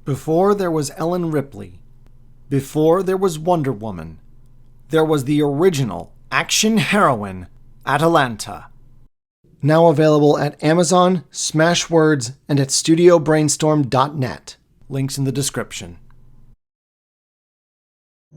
Before there was Ellen Ripley. Before there was Wonder Woman. There was the original action heroine, Atalanta. Now available at Amazon, Smashwords, and at studiobrainstorm.net. Links in the description.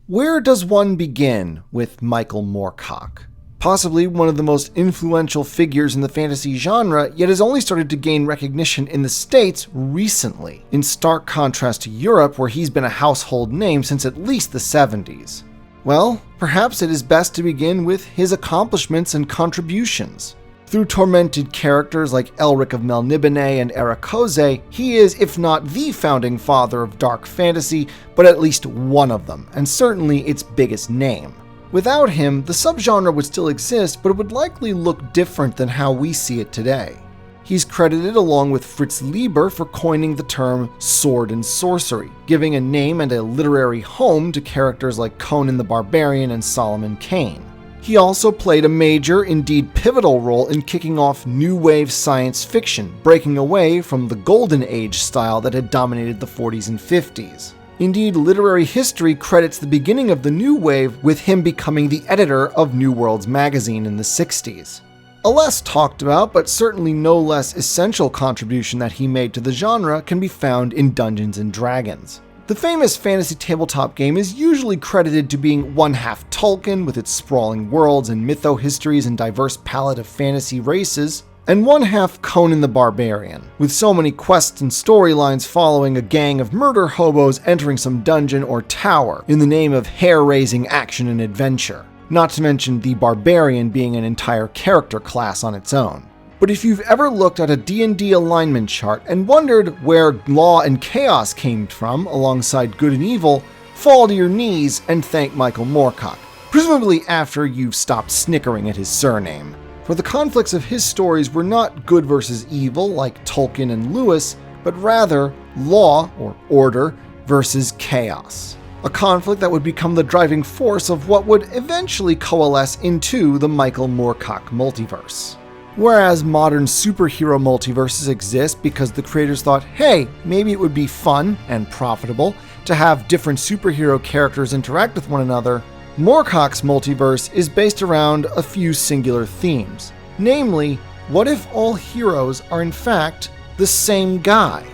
Where does one begin with Michael Moorcock? Possibly one of the most influential figures in the fantasy genre, yet has only started to gain recognition in the States recently, in stark contrast to Europe, where he's been a household name since at least the 70s. Well, perhaps it is best to begin with his accomplishments and contributions. Through tormented characters like Elric of Melniboné and Erakoze, he is, if not the founding father of dark fantasy, but at least one of them, and certainly its biggest name. Without him, the subgenre would still exist, but it would likely look different than how we see it today. He's credited along with Fritz Leiber for coining the term sword and sorcery, giving a name and a literary home to characters like Conan the Barbarian and Solomon Kane. He also played a major, indeed pivotal role in kicking off new wave science fiction, breaking away from the Golden Age style that had dominated the 40s and 50s. Indeed, literary history credits the beginning of the new wave with him becoming the editor of New Worlds magazine in the 60s. A less talked about, but certainly no less essential contribution that he made to the genre can be found in Dungeons & Dragons. The famous fantasy tabletop game is usually credited to being one-half Tolkien with its sprawling worlds and mytho-histories and diverse palette of fantasy races, and one-half Conan the Barbarian, with so many quests and storylines following a gang of murder hobos entering some dungeon or tower in the name of hair-raising action and adventure, not to mention the Barbarian being an entire character class on its own. But if you've ever looked at a D&D alignment chart and wondered where law and chaos came from alongside good and evil, fall to your knees and thank Michael Moorcock, presumably after you've stopped snickering at his surname. For the conflicts of his stories were not good versus evil like Tolkien and Lewis, but rather law, or order, versus chaos. A conflict that would become the driving force of what would eventually coalesce into the Michael Moorcock Multiverse. Whereas modern superhero multiverses exist because the creators thought, hey, maybe it would be fun and profitable to have different superhero characters interact with one another, Moorcock's multiverse is based around a few singular themes. Namely, what if all heroes are in fact the same guy?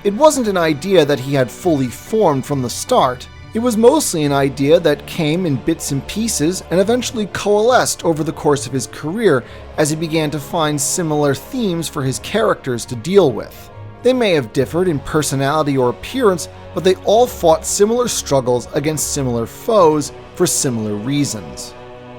It wasn't an idea that he had fully formed from the start. It was mostly an idea that came in bits and pieces and eventually coalesced over the course of his career as he began to find similar themes for his characters to deal with. They may have differed in personality or appearance, but they all fought similar struggles against similar foes for similar reasons.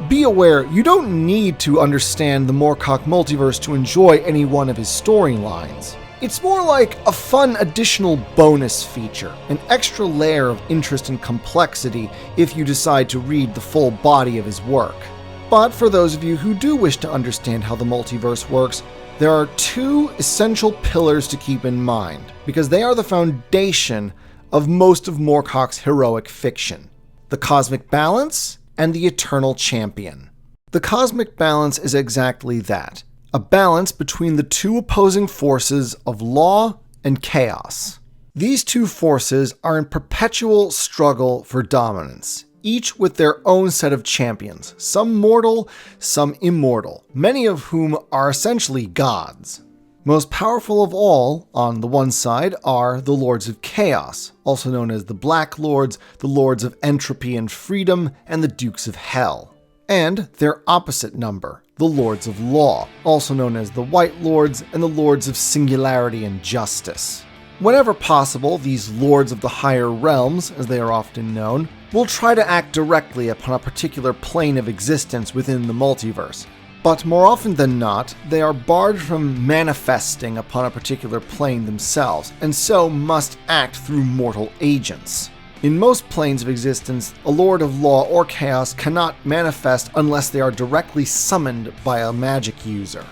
Be aware, you don't need to understand the Moorcock Multiverse to enjoy any one of his storylines. It's more like a fun additional bonus feature, an extra layer of interest and complexity if you decide to read the full body of his work. But for those of you who do wish to understand how the multiverse works, there are two essential pillars to keep in mind, because they are the foundation of most of Moorcock's heroic fiction: the cosmic balance and the eternal champion. The cosmic balance is exactly that. A balance between the two opposing forces of law and chaos. These two forces are in perpetual struggle for dominance, each with their own set of champions, some mortal, some immortal, many of whom are essentially gods. Most powerful of all, on the one side, are the Lords of Chaos, also known as the Black Lords, the Lords of Entropy and Freedom, and the Dukes of Hell. And their opposite number, the Lords of Law, also known as the White Lords and the Lords of Singularity and Justice. Whenever possible, these Lords of the Higher Realms, as they are often known, will try to act directly upon a particular plane of existence within the multiverse. But more often than not, they are barred from manifesting upon a particular plane themselves, and so must act through mortal agents. In most planes of existence, a Lord of Law or Chaos cannot manifest unless they are directly summoned by a magic user.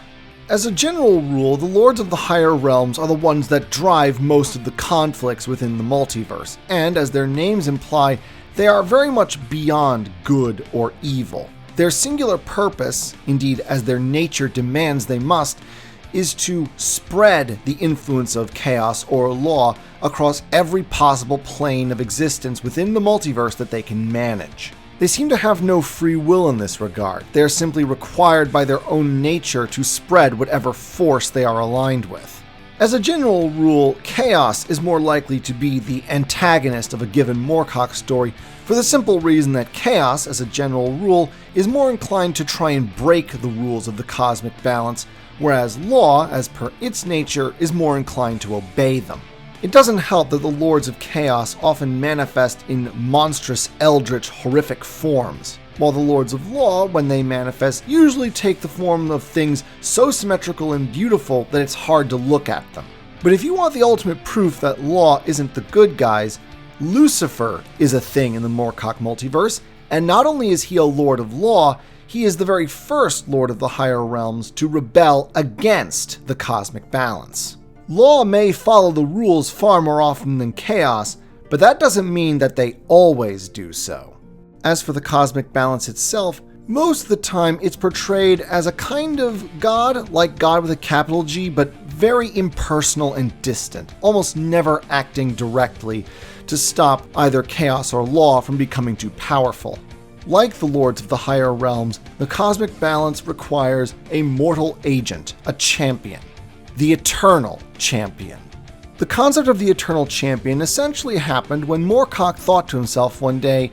As a general rule, the Lords of the Higher Realms are the ones that drive most of the conflicts within the multiverse, and as their names imply, they are very much beyond good or evil. Their singular purpose, indeed as their nature demands they must, is to spread the influence of chaos or law across every possible plane of existence within the multiverse that they can manage. They seem to have no free will in this regard. They are simply required by their own nature to spread whatever force they are aligned with. As a general rule, chaos is more likely to be the antagonist of a given Moorcock story for the simple reason that chaos, as a general rule, is more inclined to try and break the rules of the cosmic balance, whereas law, as per its nature, is more inclined to obey them. It doesn't help that the Lords of Chaos often manifest in monstrous, eldritch, horrific forms, while the Lords of Law, when they manifest, usually take the form of things so symmetrical and beautiful that it's hard to look at them. But if you want the ultimate proof that law isn't the good guys, Lucifer is a thing in the Moorcock Multiverse, and not only is he a Lord of Law, he is the very first Lord of the Higher Realms to rebel against the cosmic balance. Law may follow the rules far more often than chaos, but that doesn't mean that they always do so. As for the cosmic balance itself, most of the time it's portrayed as a kind of god, like God with a capital G, but very impersonal and distant, almost never acting directly to stop either chaos or law from becoming too powerful. Like the Lords of the Higher Realms, the cosmic balance requires a mortal agent, a champion, the Eternal Champion. The concept of the Eternal Champion essentially happened when Moorcock thought to himself one day,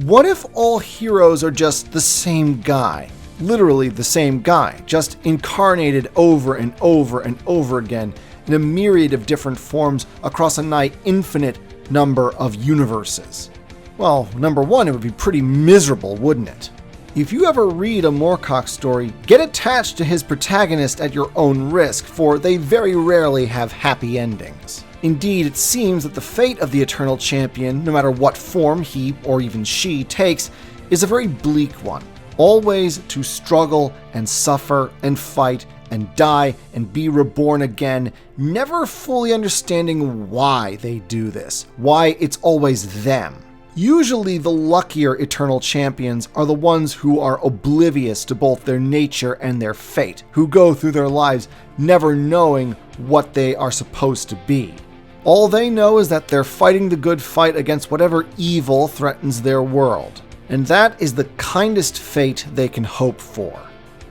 what if all heroes are just the same guy? Literally the same guy, just incarnated over and over and over again in a myriad of different forms across a nigh infinite number of universes. Well, number one, it would be pretty miserable, wouldn't it? If you ever read a Moorcock story, get attached to his protagonist at your own risk, for they very rarely have happy endings. Indeed, it seems that the fate of the Eternal Champion, no matter what form he or even she takes, is a very bleak one. Always to struggle and suffer and fight and die and be reborn again, never fully understanding why they do this, why it's always them. Usually the luckier Eternal Champions are the ones who are oblivious to both their nature and their fate, who go through their lives never knowing what they are supposed to be. All they know is that they're fighting the good fight against whatever evil threatens their world, and that is the kindest fate they can hope for.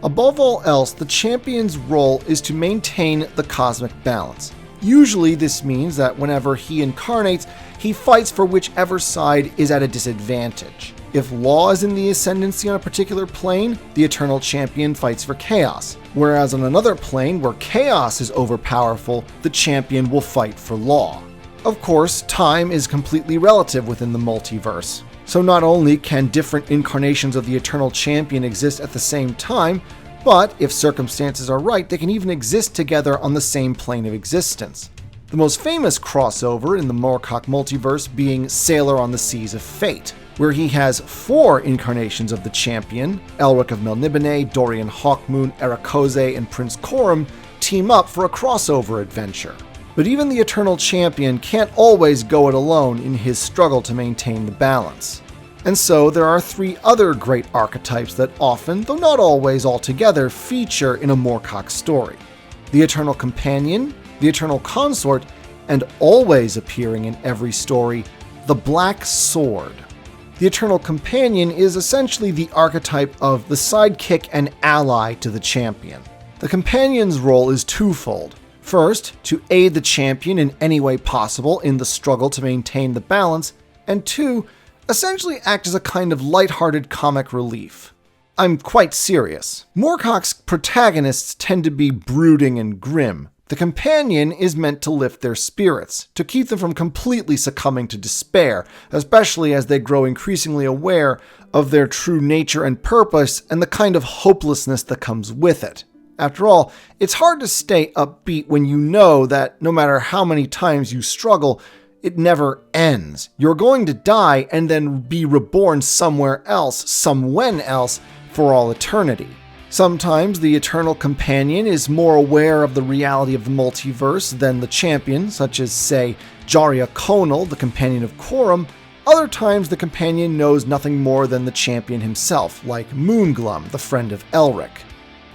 Above all else, the champion's role is to maintain the cosmic balance. Usually this means that whenever he incarnates, he fights for whichever side is at a disadvantage. If law is in the ascendancy on a particular plane, the Eternal Champion fights for chaos, whereas on another plane where chaos is overpowerful, the champion will fight for law. Of course, time is completely relative within the multiverse, so not only can different incarnations of the Eternal Champion exist at the same time, but if circumstances are right, they can even exist together on the same plane of existence. The most famous crossover in the Moorcock Multiverse being Sailor on the Seas of Fate, where he has 4 incarnations of the champion. Elric of Melniboné, Dorian Hawkmoon, Erakoze, and Prince Corum team up for a crossover adventure. But even the Eternal Champion can't always go it alone in his struggle to maintain the balance. And so there are 3 other great archetypes that often, though not always altogether, feature in a Moorcock story. The Eternal Companion, the Eternal Consort, and always appearing in every story, the Black Sword. The Eternal Companion is essentially the archetype of the sidekick and ally to the champion. The companion's role is twofold. First, to aid the champion in any way possible in the struggle to maintain the balance, and 2, essentially act as a kind of lighthearted comic relief. I'm quite serious. Moorcock's protagonists tend to be brooding and grim. The companion is meant to lift their spirits, to keep them from completely succumbing to despair, especially as they grow increasingly aware of their true nature and purpose and the kind of hopelessness that comes with it. After all, it's hard to stay upbeat when you know that no matter how many times you struggle, it never ends. You're going to die and then be reborn somewhere else, somewhen else, for all eternity. Sometimes the Eternal Companion is more aware of the reality of the multiverse than the champion, such as, say, Jaria Conal, the companion of Corum. Other times the companion knows nothing more than the champion himself, like Moonglum, the friend of Elric.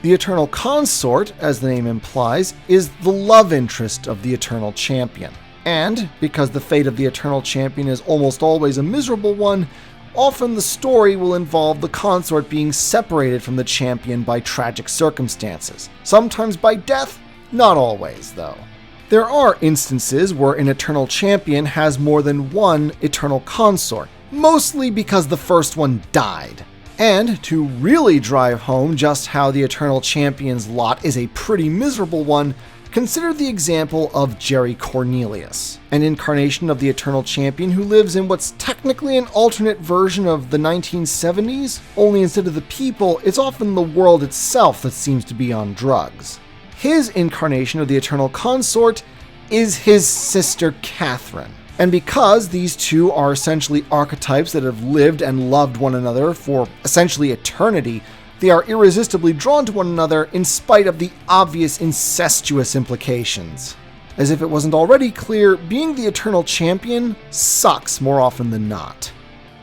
The Eternal Consort, as the name implies, is the love interest of the Eternal Champion. And, because the fate of the Eternal Champion is almost always a miserable one, often the story will involve the consort being separated from the champion by tragic circumstances. Sometimes by death, not always, though. There are instances where an Eternal Champion has more than one Eternal Consort, mostly because the first one died. And to really drive home just how the Eternal Champion's lot is a pretty miserable one, consider the example of Jerry Cornelius, an incarnation of the Eternal Champion who lives in what's technically an alternate version of the 1970s, only instead of the people, it's often the world itself that seems to be on drugs. His incarnation of the Eternal Consort is his sister Catherine. And because these two are essentially archetypes that have lived and loved one another for essentially eternity, they are irresistibly drawn to one another in spite of the obvious incestuous implications. As if it wasn't already clear, being the Eternal Champion sucks more often than not.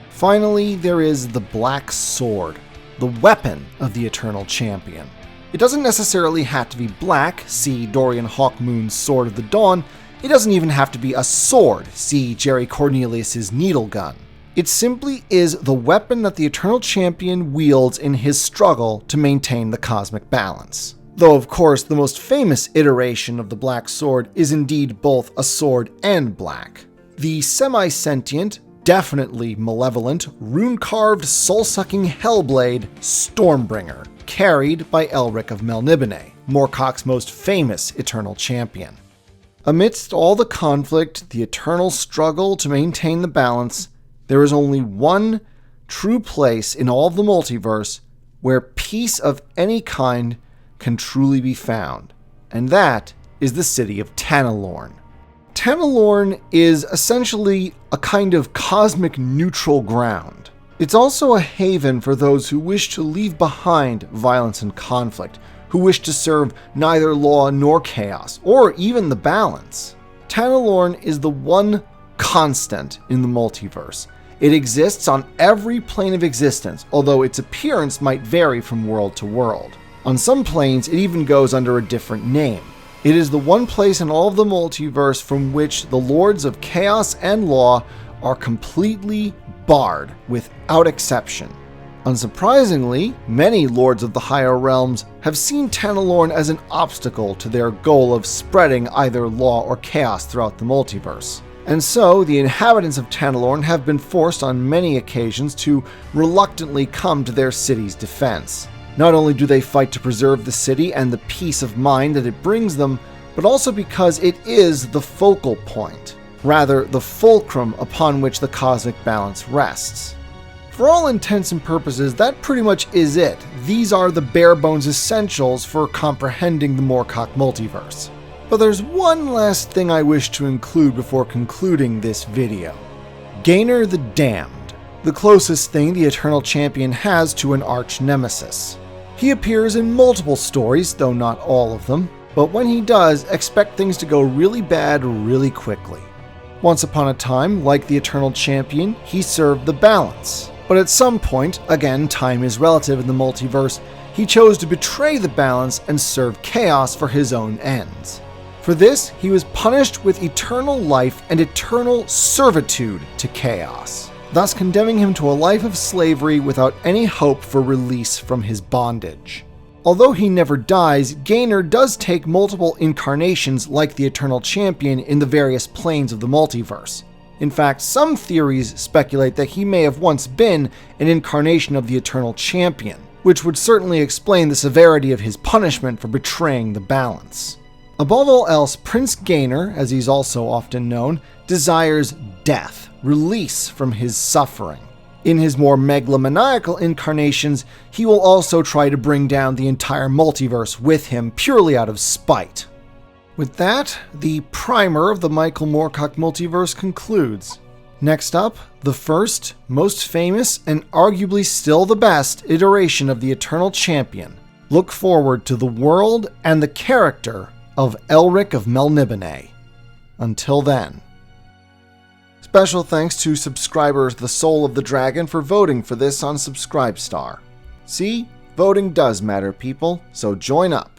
Finally, there is the Black Sword, the weapon of the Eternal Champion. It doesn't necessarily have to be black, see Dorian Hawkmoon's Sword of the Dawn. It doesn't even have to be a sword, see Jerry Cornelius' needle gun. It simply is the weapon that the Eternal Champion wields in his struggle to maintain the cosmic balance. Though of course the most famous iteration of the Black Sword is indeed both a sword and black. The semi-sentient, definitely malevolent, rune-carved, soul-sucking hellblade, Stormbringer, carried by Elric of Melniboné, Moorcock's most famous Eternal Champion. Amidst all the conflict, the eternal struggle to maintain the balance, there is only one true place in all of the multiverse where peace of any kind can truly be found, and that is the city of Tanalorn. Tanalorn is essentially a kind of cosmic neutral ground. It's also a haven for those who wish to leave behind violence and conflict, who wish to serve neither law nor chaos, or even the balance. Tanalorn is the one constant in the multiverse. It exists on every plane of existence, although its appearance might vary from world to world. On some planes, it even goes under a different name. It is the one place in all of the multiverse from which the Lords of Chaos and Law are completely barred, without exception. Unsurprisingly, many Lords of the Higher Realms have seen Tanalorn as an obstacle to their goal of spreading either law or chaos throughout the multiverse. And so, the inhabitants of Tanalorn have been forced on many occasions to reluctantly come to their city's defense. Not only do they fight to preserve the city and the peace of mind that it brings them, but also because it is the focal point, rather the fulcrum upon which the cosmic balance rests. For all intents and purposes, that pretty much is it. These are the bare-bones essentials for comprehending the Moorcock Multiverse. But there's one last thing I wish to include before concluding this video. Gaynor the Damned, the closest thing the Eternal Champion has to an arch-nemesis. He appears in multiple stories, though not all of them, but when he does, expect things to go really bad really quickly. Once upon a time, like the Eternal Champion, he served the balance. But at some point, again time is relative in the multiverse, he chose to betray the balance and serve chaos for his own ends. For this, he was punished with eternal life and eternal servitude to chaos, thus condemning him to a life of slavery without any hope for release from his bondage. Although he never dies, Gaynor does take multiple incarnations like the Eternal Champion in the various planes of the multiverse. In fact, some theories speculate that he may have once been an incarnation of the Eternal Champion, which would certainly explain the severity of his punishment for betraying the balance. Above all else, Prince Gaynor, as he's also often known, desires death, release from his suffering. In his more megalomaniacal incarnations, he will also try to bring down the entire multiverse with him purely out of spite. With that, the primer of the Michael Moorcock Multiverse concludes. Next up, the first, most famous, and arguably still the best iteration of the Eternal Champion. Look forward to the world and the character of Elric of Melniboné. Until then. Special thanks to subscribers The Soul of the Dragon for voting for this on Subscribestar. See? Voting does matter, people, so join up.